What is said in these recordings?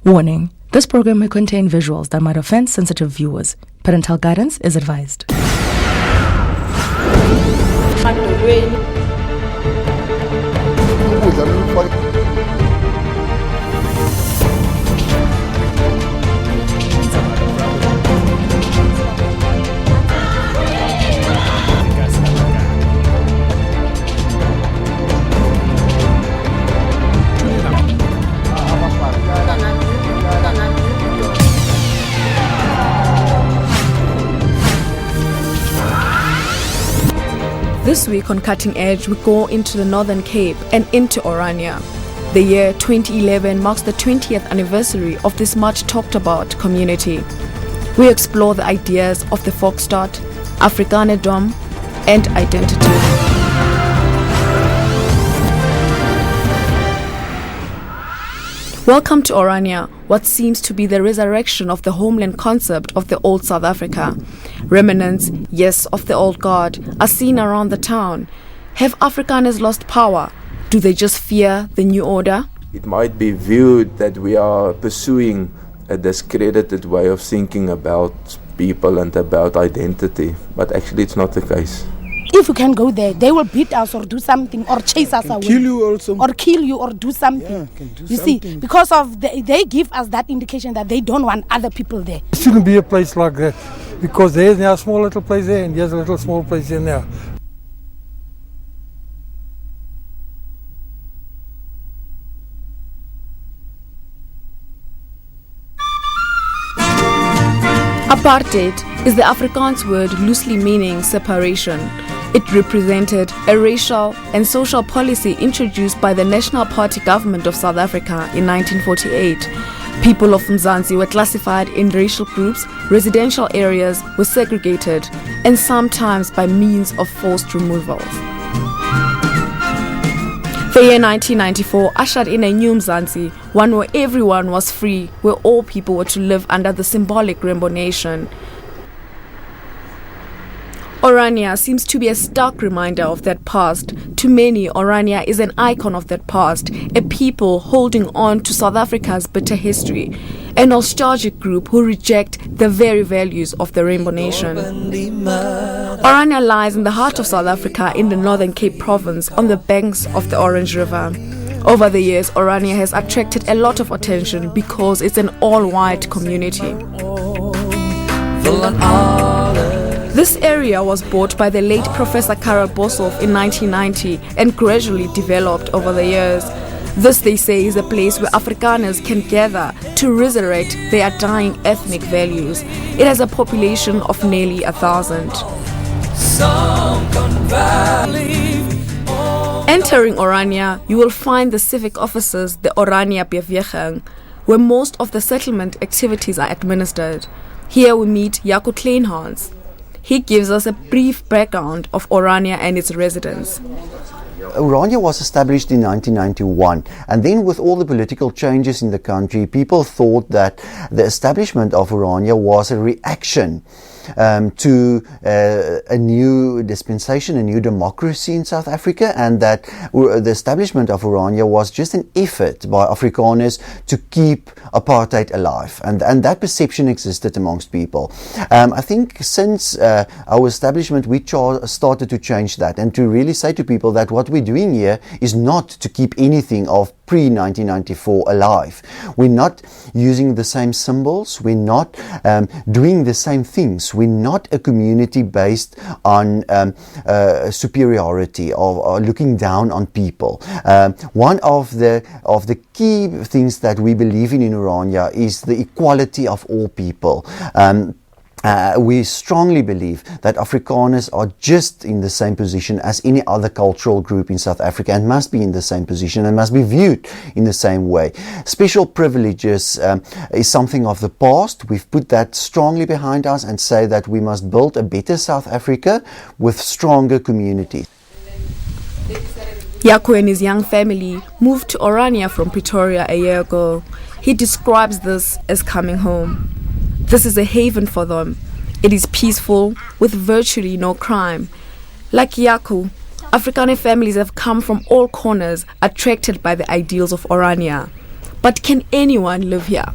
Warning: this program may contain visuals that might offend sensitive viewers. Parental guidance is advised. This week on Cutting Edge, we go into the Northern Cape and into Orania. The year 2011 marks the 20th anniversary of this much talked about community. We explore the ideas of the Volksstaat, Afrikanerdom, and identity. Welcome to Orania, what seems to be the resurrection of the homeland concept of the old South Africa. Remnants, yes, of the old guard, are seen around the town. Have Afrikaners lost power? Do they just fear the new order? It might be viewed that we are pursuing a discredited way of thinking about people and about identity, but actually it's not the case. If we can go there, they will beat us or do something or chase us away. Kill you also. Or kill you or do something. Yeah, can do you something. see, because of they give us that indication that they don't want other people there. It shouldn't be a place like that, because there's now a small little place there and there's a little small place here now. Apartheid is the Afrikaans word loosely meaning separation. It represented a racial and social policy introduced by the National Party government of South Africa in 1948. People of Mzansi were classified in racial groups, residential areas were segregated, and sometimes by means of forced removals. The year 1994 ushered in a new Mzansi, one where everyone was free, where all people were to live under the symbolic Rainbow Nation. Orania seems to be a stark reminder of that past. To many, Orania is an icon of that past, a people holding on to South Africa's bitter history, a nostalgic group who reject the very values of the Rainbow Nation. Orania lies in the heart of South Africa in the Northern Cape province on the banks of the Orange River. Over the years, Orania has attracted a lot of attention because it's an all-white community. This area was bought by the late Professor Karel Boshoff in 1990 and gradually developed over the years. This, they say, is a place where Afrikaners can gather to resurrect their dying ethnic values. It has a population of nearly 1,000. Entering Orania, you will find the civic offices, the Orania Beweging, where most of the settlement activities are administered. Here we meet Jaco Kleynhans. He gives us a brief background of Orania and its residents. Orania was established in 1991, and then with all the political changes in the country, people thought that the establishment of Orania was a reaction to a new dispensation, a new democracy in South Africa, and that the establishment of Orania was just an effort by Afrikaners to keep apartheid alive, and that perception existed amongst people. I think since our establishment we started to change that and to really say to people that what we're doing here is not to keep anything of pre-1994 alive. We're not using the same symbols, we're not doing the same things. We're not a community based on superiority or looking down on people. One of the key things that we believe in Orania is the equality of all people. We strongly believe that Afrikaners are just in the same position as any other cultural group in South Africa and must be in the same position and must be viewed in the same way. Special privileges is something of the past. We've put that strongly behind us and say that we must build a better South Africa with stronger communities. Jaco and his young family moved to Orania from Pretoria a year ago. He describes this as coming home. This is a haven for them. It is peaceful, with virtually no crime. Like Jaco, Afrikaner families have come from all corners, attracted by the ideals of Orania. But can anyone live here?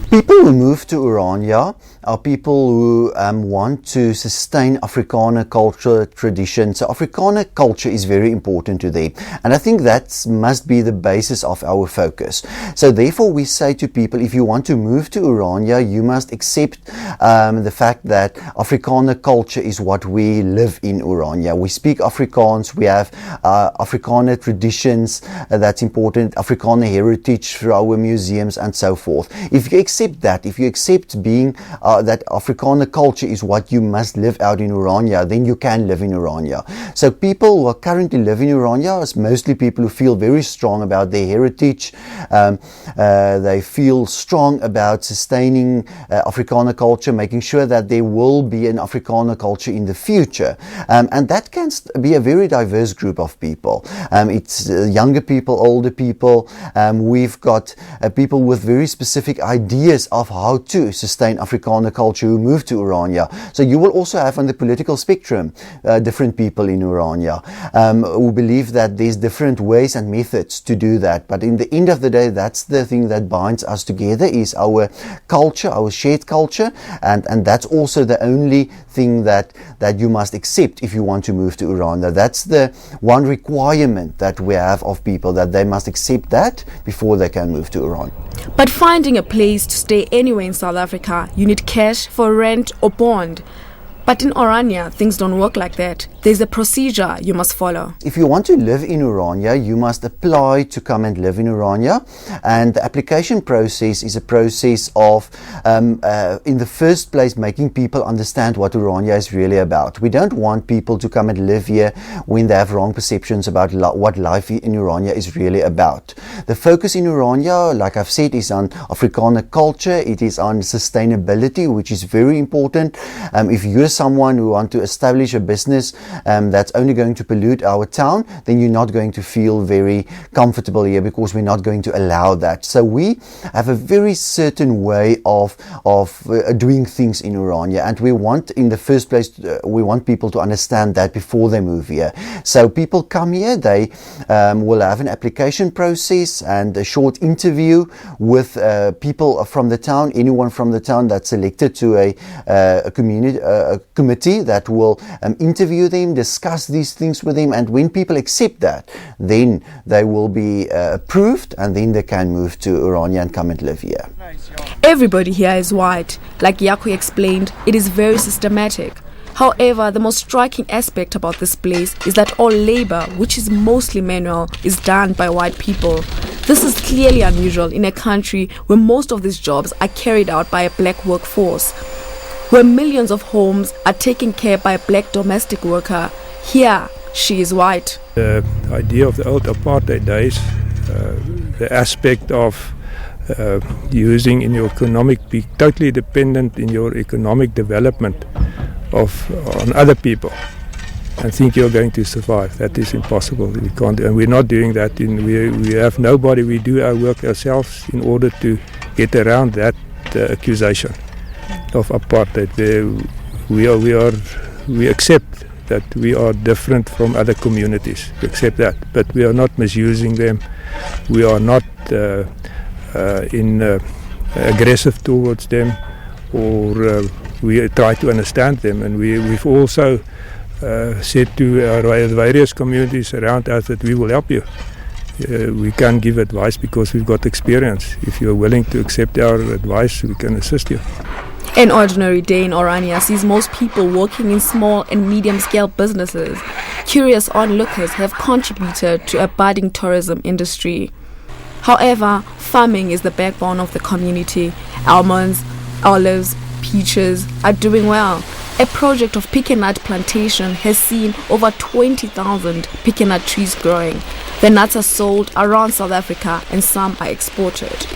People who move to Orania are people who want to sustain Afrikaner culture, tradition. So Afrikaner culture is very important to them. And I think that must be the basis of our focus. So therefore we say to people, if you want to move to Orania, you must accept the fact that Afrikaner culture is what we live in Orania. We speak Afrikaans, we have Afrikaner traditions, that's important, Afrikaner heritage through our museums and so forth. If you accept that, if you accept being that Afrikaner culture is what you must live out in Orania, then you can live in Orania. So people who are currently living in Orania is mostly people who feel very strong about their heritage. They feel strong about sustaining Afrikaner culture, making sure that there will be an Afrikaner culture in the future. And that can be a very diverse group of people. It's younger people, older people. We've got people with very specific ideas of how to sustain Afrikaner culture who move to Orania. So you will also have on the political spectrum different people in Orania who believe that there's different ways and methods to do that. But in the end of the day, that's the thing that binds us together, is our culture, our shared culture, and that's also the only thing that you must accept if you want to move to Orania. That's the one requirement that we have of people, that they must accept that before they can move to Orania. But finding a place to stay anywhere in South Africa, you need cash for rent or bond. But in Orania, things don't work like that. There's a procedure you must follow. If you want to live in Orania, you must apply to come and live in Orania. And the application process is a process of, in the first place, making people understand what Orania is really about. We don't want people to come and live here when they have wrong perceptions about what life in Orania is really about. The focus in Orania, like I've said, is on Afrikaner culture. It is on sustainability, which is very important. If you're someone who wants to establish a business that's only going to pollute our town, then you're not going to feel very comfortable here, because we're not going to allow that. So we have a very certain way of doing things in Orania, and we want, in the first place, we want people to understand that before they move here. So people come here, they will have an application process and a short interview with people from the town, anyone from the town that's selected to a committee that will interview them, discuss these things with them, and when people accept that, then they will be approved, and then they can move to Orania and come and live here. Everybody here is white. Like Jaco explained, it is very systematic. However, the most striking aspect about this place is that all labor, which is mostly manual, is done by white people. This is clearly unusual in a country where most of these jobs are carried out by a black workforce, where millions of homes are taken care of by a black domestic worker. Here, she is white. The idea of the old apartheid days, the aspect of using in your economic, be totally dependent in your economic development on other people and think you're going to survive. That is impossible. We can't, and we're not doing that. We have nobody. We do our work ourselves in order to get around that accusation of apartheid. We accept that we are different from other communities. We accept that, but we are not misusing them. We are not aggressive towards them, or we try to understand them. And we've also said to our various communities around us that we will help you. We can give advice because we've got experience. If you're willing to accept our advice, we can assist you. An ordinary day in Orania sees most people working in small and medium-scale businesses. Curious onlookers have contributed to a budding tourism industry. However, farming is the backbone of the community. Almonds, olives, peaches are doing well. A project of pecan-nut plantation has seen over 20,000 pecan-nut trees growing. The nuts are sold around South Africa and some are exported.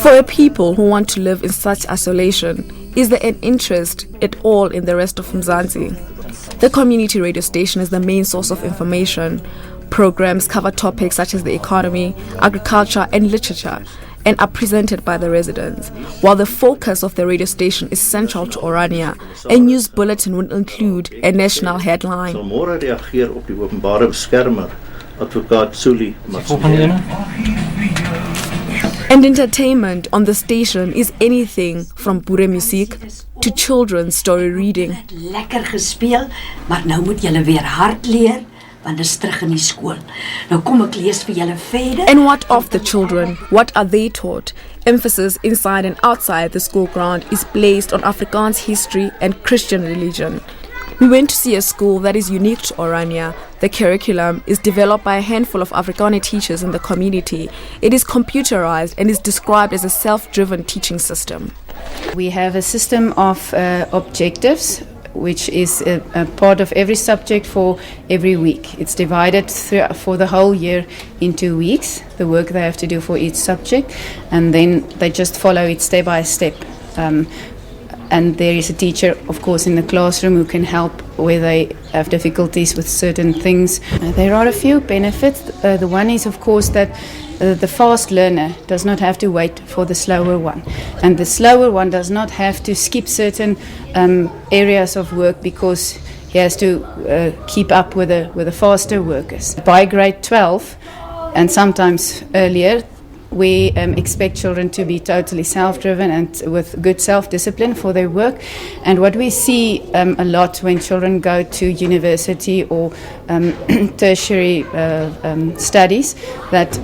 For a people who want to live in such isolation, is there an interest at all in the rest of Mzansi? The community radio station is the main source of information. Programs cover topics such as the economy, agriculture and literature, and are presented by the residents. While the focus of the radio station is central to Orania, a news bulletin would include a national headline. Môre reageer op die openbare beskermer Advocaat Suli And entertainment on the station is anything from boere musiek to children's story reading. Lekker gespeel, maar nou moet julle weer hard leer, want dit is terug in die skool. Nou kom ek lees vir julle verder. And what of the children? What are they taught? Emphasis inside and outside the school ground is placed on Afrikaans history and Christian religion. We went to see a school that is unique to Orania. The curriculum is developed by a handful of Afrikaner teachers in the community. It is computerized and is described as a self-driven teaching system. We have a system of objectives, which is a part of every subject for every week. It's divided for the whole year into weeks, the work they have to do for each subject, and then they just follow it step by step. And there is a teacher, of course, in the classroom who can help where they have difficulties with certain things. There are a few benefits. The one is, of course, that the fast learner does not have to wait for the slower one. And the slower one does not have to skip certain areas of work because he has to keep up with the faster workers. By grade 12, and sometimes earlier, we expect children to be totally self-driven and with good self-discipline for their work. And what we see a lot when children go to university or tertiary studies, that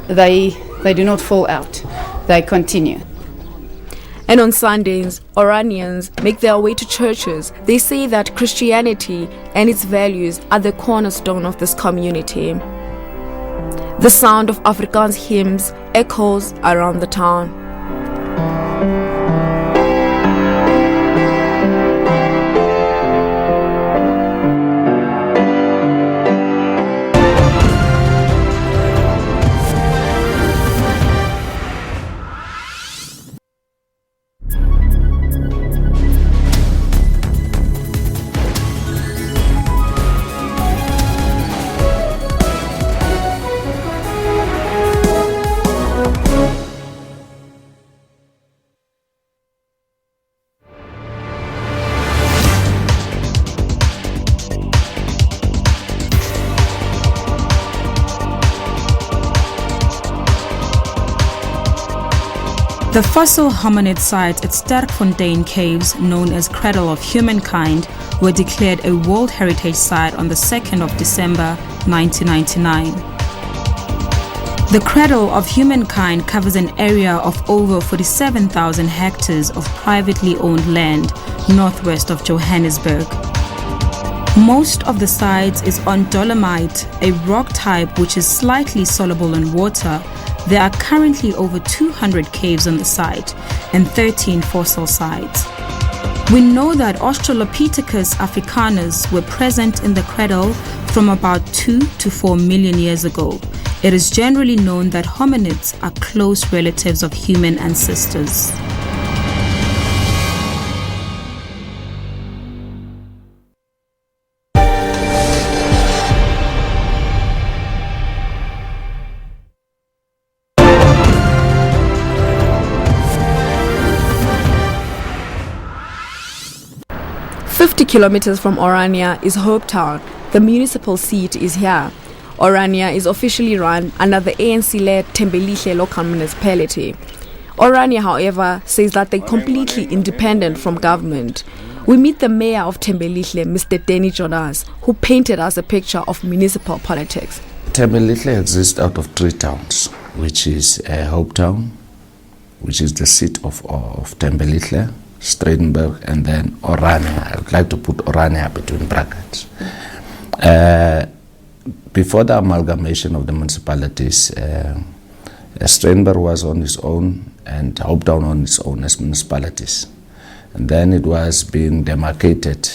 they do not fall out, they continue. And on Sundays, Oranians make their way to churches. They say that Christianity and its values are the cornerstone of this community. The sound of Afrikaans hymns echoes around the town. The fossil hominid sites at Sterkfontein Caves, known as Cradle of Humankind, were declared a World Heritage Site on the 2nd of December 1999. The Cradle of Humankind covers an area of over 47,000 hectares of privately owned land northwest of Johannesburg. Most of the sites is on dolomite, a rock type which is slightly soluble in water. There are currently over 200 caves on the site and 13 fossil sites. We know that Australopithecus africanus were present in the cradle from about 2 to 4 million years ago. It is generally known that hominids are close relatives of human ancestors. Kilometers from Orania is Hopetown. The municipal seat is here. Orania is officially run under the ANC-led Thembelihle local municipality. Orania, however, says that they're completely independent from government. We meet the mayor of Thembelihle, Mr. Jonas, who painted us a picture of municipal politics. Thembelihle exists out of 3 towns, which is Hopetown, which is the seat of Thembelihle, Stellenbosch, and then Orania. I would like to put Orania between brackets. Before the amalgamation of the municipalities, Stellenbosch was on its own and Hopetown on its own as municipalities. And then it was being demarcated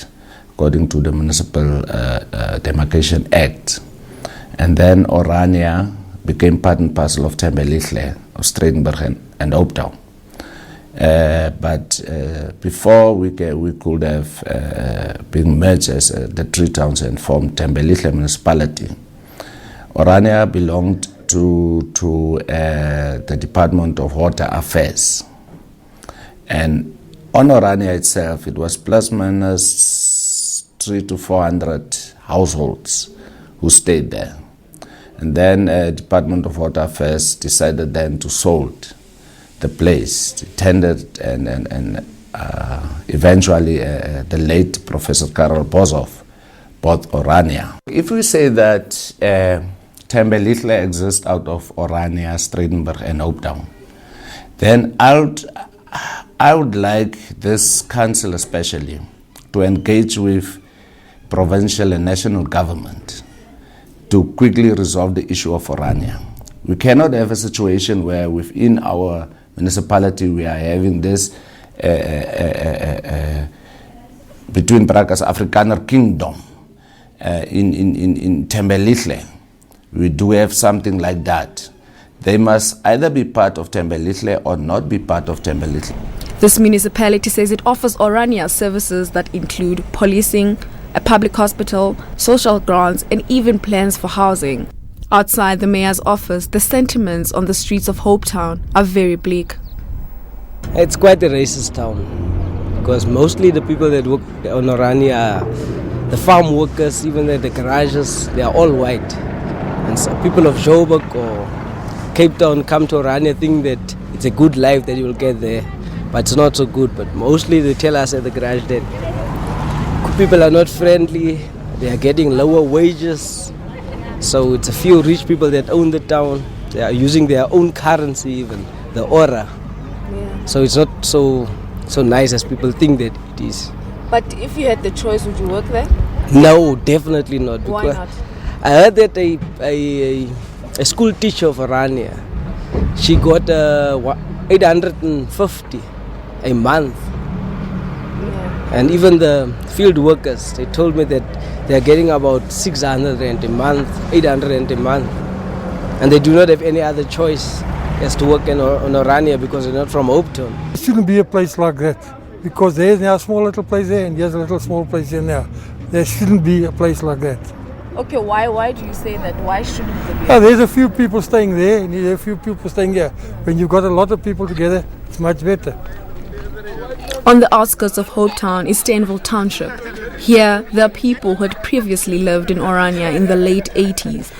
according to the Municipal Demarcation Act. And then Orania became part and parcel of Thembelihle, of Stellenbosch and Hopetown. But before we could have been merged as the 3 towns and formed Thembelihle municipality, Orania belonged to the Department of Water Affairs. And on Orania itself, it was plus minus 300 to 400 households who stayed there. And then Department of Water Affairs decided then to sold the place, tendered and eventually the late Professor Karel Boshoff bought Orania. If we say that Thembelihle exists out of Orania, Stellenbosch and Hopetown, then I would like this council especially to engage with provincial and national government to quickly resolve the issue of Orania. We cannot have a situation where within our municipality we are having this between brackets Afrikaner kingdom in Thembelihle. We do have something like that. They must either be part of Thembelihle or not be part of Thembelihle. This municipality says it offers Orania services that include policing, a public hospital, social grants, and even plans for housing. Outside the mayor's office, the sentiments on the streets of Hopetown are very bleak. It's quite a racist town because mostly the people that work on Orania are the farm workers, even the garages, they are all white. And so people of Joburg or Cape Town come to Orania think that it's a good life that you will get there, but it's not so good. But mostly they tell us at the garage that people are not friendly, they are getting lower wages. So it's a few rich people that own the town. They are using their own currency even, the aura. Yeah. So it's not so nice as people think that it is. But if you had the choice, would you work there? No, definitely not. Why not? I heard that a school teacher of Orania, she got 850 a month. And even the field workers, they told me that they're getting about 600 rand a month, 800 rand a month. And they do not have any other choice as to work on Orania because they're not from Hopetown. It shouldn't be a place like that because there's now a small little place there and there's a little small place here now. There shouldn't be a place like that. Okay, why do you say that? Why shouldn't there be? There's a few people staying there and there's a few people staying here. When you've got a lot of people together, it's much better. On the outskirts of Hopetown is Stellenbosch Township. Here, there are people who had previously lived in Orania in the late 80s.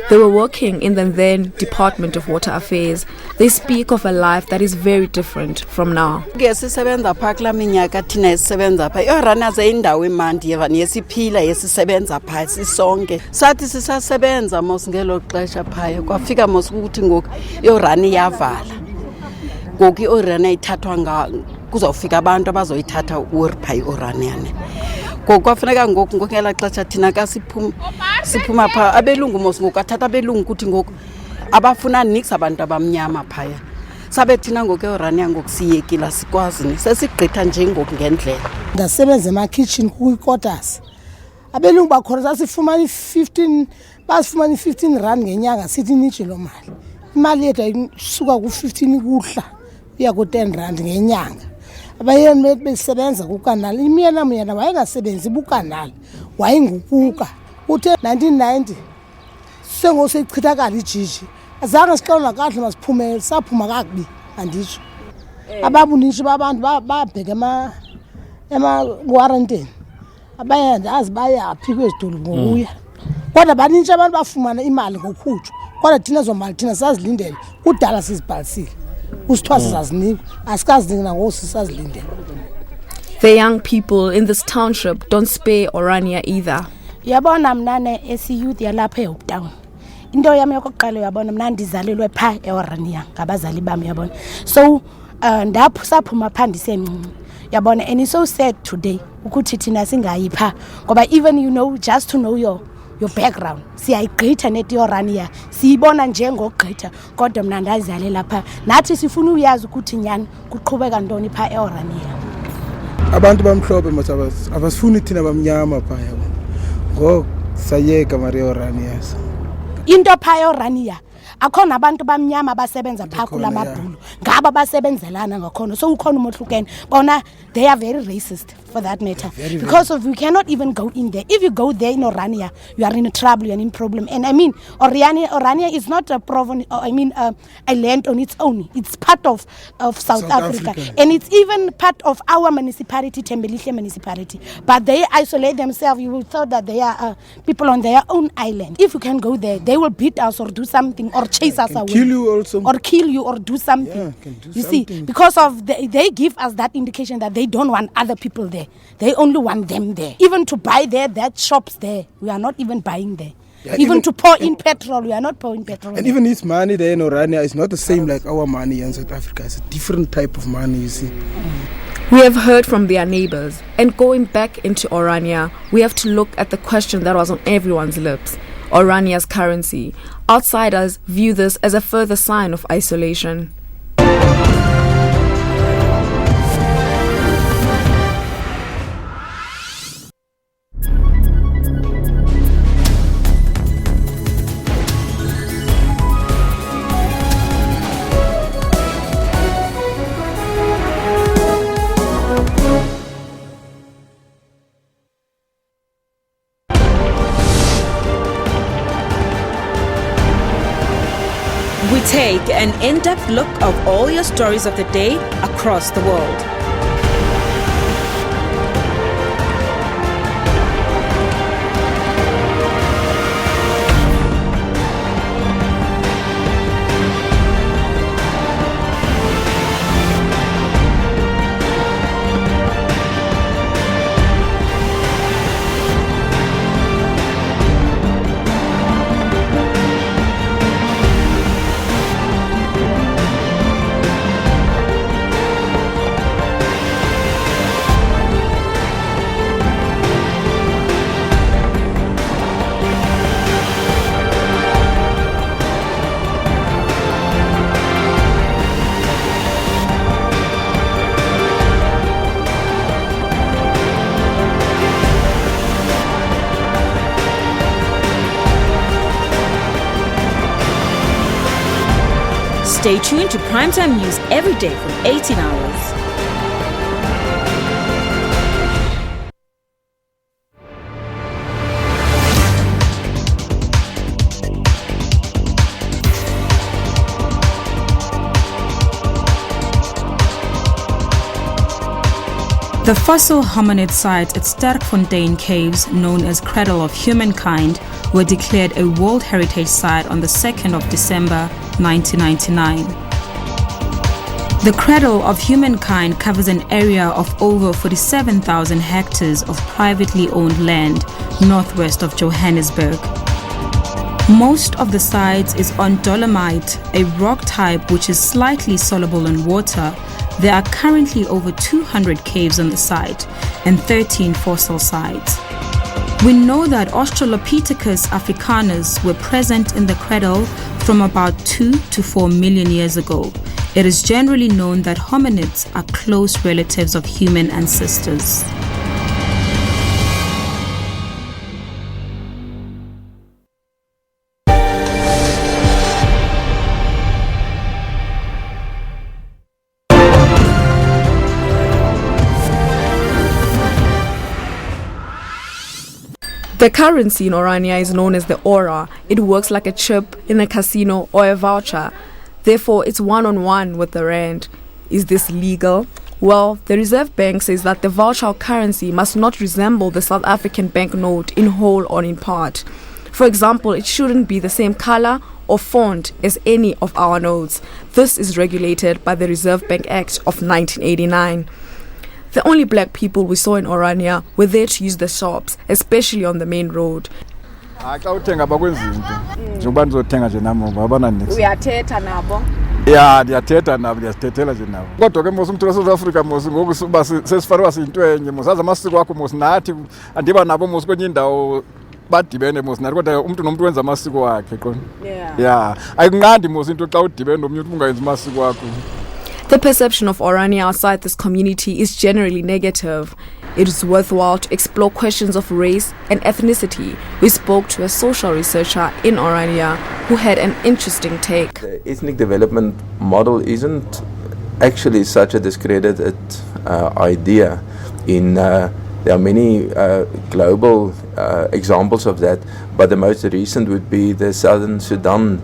They were working in the then Department of Water Affairs. They speak of a life that is very different from now. Sisebenza pha kula minyaka thina esisebenza pha iOrania zeyindawo imandi yesiphila yesisebenza pha sisonke sathi sisasebenza mos ngelo xesha pha kwafika mos ukuthi ngoku iOrania iyavala ngoku iOrania ithathwa kuzawufika abantu abazoyithatha pha iOrania ngoku kwafuneka ngoku ngokela xesha thina ka siphuma pha abelungu mos ngoku athatha abelungu ukuthi ngoku abafuna nix abantu abamnyama phaya sabe thina ngoku eOrania ngoku siyekila sikwazi sesigqitha nje ngoku ngendlela ndasebenza ema-kitchen kwi-quarters abelungu bakhona sasifumana i-15 rand ngenyanga sithi nitshe loo mali imali yethu isuka ku-15 kuhla uya ku-10 rand ngenyanga abayeni bethu besebenza kukanali imyena wayengasebenzi bukanali wayengukuka uthe 1990 sengosechithakala ijiji azange sixolwa kahle masiphumele saphuma kakubi anditsho ababuninshi babantu babheka ema-quarantine abayandazi bayaphi kwezidolo ngokuya kodwa baninshi abantu bafumana imali ngokhutshwa kodwa thina zomali thina sazilindele kudala sizibhalisile usithwasa sazinikwa asikaziniki nangoku sisazilindele. The young people in this township don't spare Orania either. Yabona mnane esiyouth yalapha eHopetown. Into yami yokuqala yabona mna ndizalelwe pha eOrania ngabazali bami yabona. So ndapho saphuma pha ndisemncinci. Yabona and it's so sad today ukuthi thina singayi pha ngoba even just to know your background siyayigqitha net iOrania siyibona njengogqitha kodwa mna ndazizalela pha nathi sifuna uyazi ukuthi nyani kuqhubeka ntoni pha eOrania. Abantu bamhlophe manje abasifuni thina bamnyama pha yabo ngo sayeka Maria Orania into pha eOrania akhona abantu bamnyama basebenza pha kula mabhulu ngaba basebenzelana ngakhona so ukhona umohlukene bona they are very racist for that matter. Because of we cannot even go in there. If you go there in Orania, you are in trouble, you are in problem. And I mean, Orania is not a province, a land on its own. It's part of South Africa. And it's even part of our municipality, Thembelihle municipality. But they isolate themselves. You would thought that they are people on their own island. If you can go there, they will beat us or do something or chase us away. Kill you also. Or kill you or do something. You see, because of they give us that indication that they don't want other people there. They only want them there. Even to buy there, that shops there, we are not even buying there. Yeah, even to pour in petrol, we are not pouring petrol. And even his money there in Orania is not the same like our money in South Africa. It's a different type of money, you see. We have heard from their neighbors, and going back into Orania, we have to look at the question that was on everyone's lips: Orania's currency. Outsiders view this as a further sign of isolation. We take an in-depth look of all your stories of the day across the world. Stay tuned to Primetime News every day from 18 hours. The fossil hominid site at Sterkfontein Caves, known as Cradle of Humankind, were declared a World Heritage Site on the 2nd of December 1999. The Cradle of Humankind covers an area of over 47,000 hectares of privately owned land northwest of Johannesburg. Most of the site is on dolomite, a rock type which is slightly soluble in water. There are currently over 200 caves on the site and 13 fossil sites. We know that Australopithecus africanus were present in the cradle from about 2 to 4 million years ago. It is generally known that hominids are close relatives of human ancestors. The currency in Orania is known as the Ora. It works like a chip in a casino or a voucher. Therefore, it's one-on-one with the rand. Is this legal? Well, the Reserve Bank says that the voucher currency must not resemble the South African banknote in whole or in part. For example, it shouldn't be the same color or font as any of our notes. This is regulated by the Reserve Bank Act of 1989. The only black people we saw in Orania were there to use the shops, especially on the main road. Uyathetha nabo? Ya ndiyathetha nabo ndiyazithethela nje nabo. Kodwa ke mos umntu waseSouth Africa mos ngoku sesifarwa siyinto enye mos aza amasiko akho mos nathi andiba nabo mos kwenye indawo badibene mos nathi kodwa umntu nomuntu wenza amasiko wakhe qona. Yeah. Ayikunqandi mos into xa udibene nomnye umuntu ungayenza amasiko akho. The perception of Orania outside this community is generally negative. It is worthwhile to explore questions of race and ethnicity. We spoke to a social researcher in Orania who had an interesting take. The ethnic development model isn't actually such a discredited idea. there are many global examples of that, but the most recent would be the Southern Sudan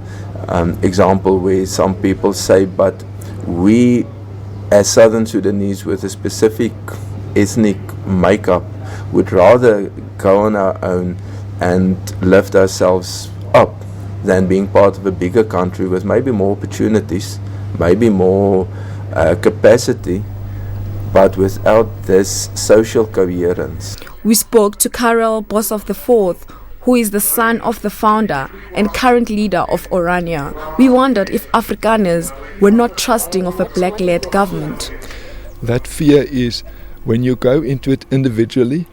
example, where some people say, but we as Southern Sudanese with a specific ethnic makeup would rather go on our own and lift ourselves up than being part of a bigger country with maybe more opportunities, maybe more capacity, but without this social coherence. We spoke to Karel Boshoff IV, who is the son of the founder and current leader of Orania. We wondered if Afrikaners were not trusting of a black-led government. That fear is when you go into it individually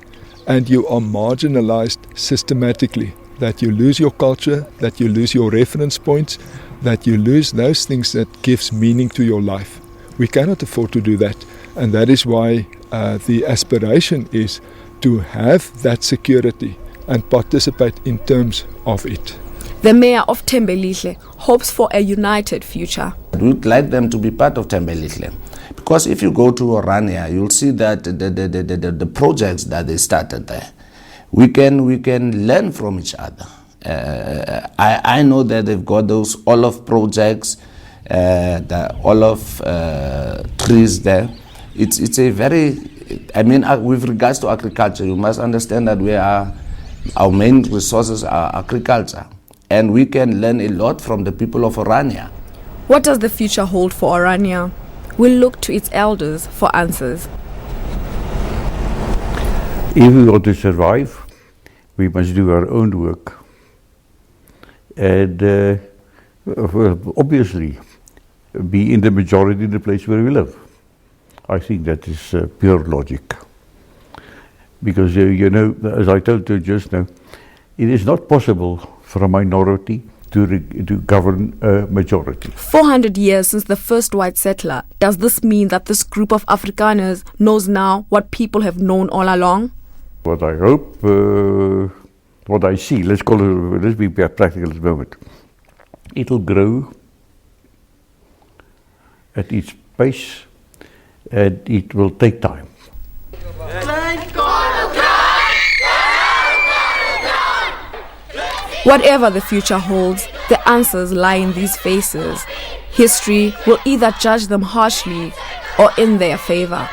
and you are marginalized systematically, that you lose your culture, that you lose your reference points, that you lose those things that gives meaning to your life. We cannot afford to do that, and that is why the aspiration is to have that security and participate in terms of it. The mayor of Thembelihle hopes for a united future. We'd like them to be part of Thembelihle, because if you go to Orania, you'll see that the projects that they started there, we can learn from each other. I know that they've got those olive projects, the olive trees there. It's a very, with regards to agriculture, you must understand that our main resources are agriculture, and we can learn a lot from the people of Orania. What does the future hold for Orania? We'll look to its elders for answers. If we want to survive, we must do our own work. And obviously, be in the majority in the place where we live. I think that is pure logic. Because, as I told you just now, it is not possible for a minority to govern a majority. 400 years since the first white settler, does this mean that this group of Afrikaners knows now what people have known all along? What I hope, what I see, let's be practical at this moment. It'll grow at its pace, and it will take time. Whatever the future holds, the answers lie in these faces. History will either judge them harshly or in their favor.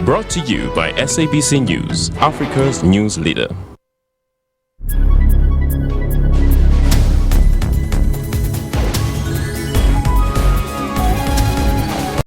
Brought to you by SABC News, Africa's news leader.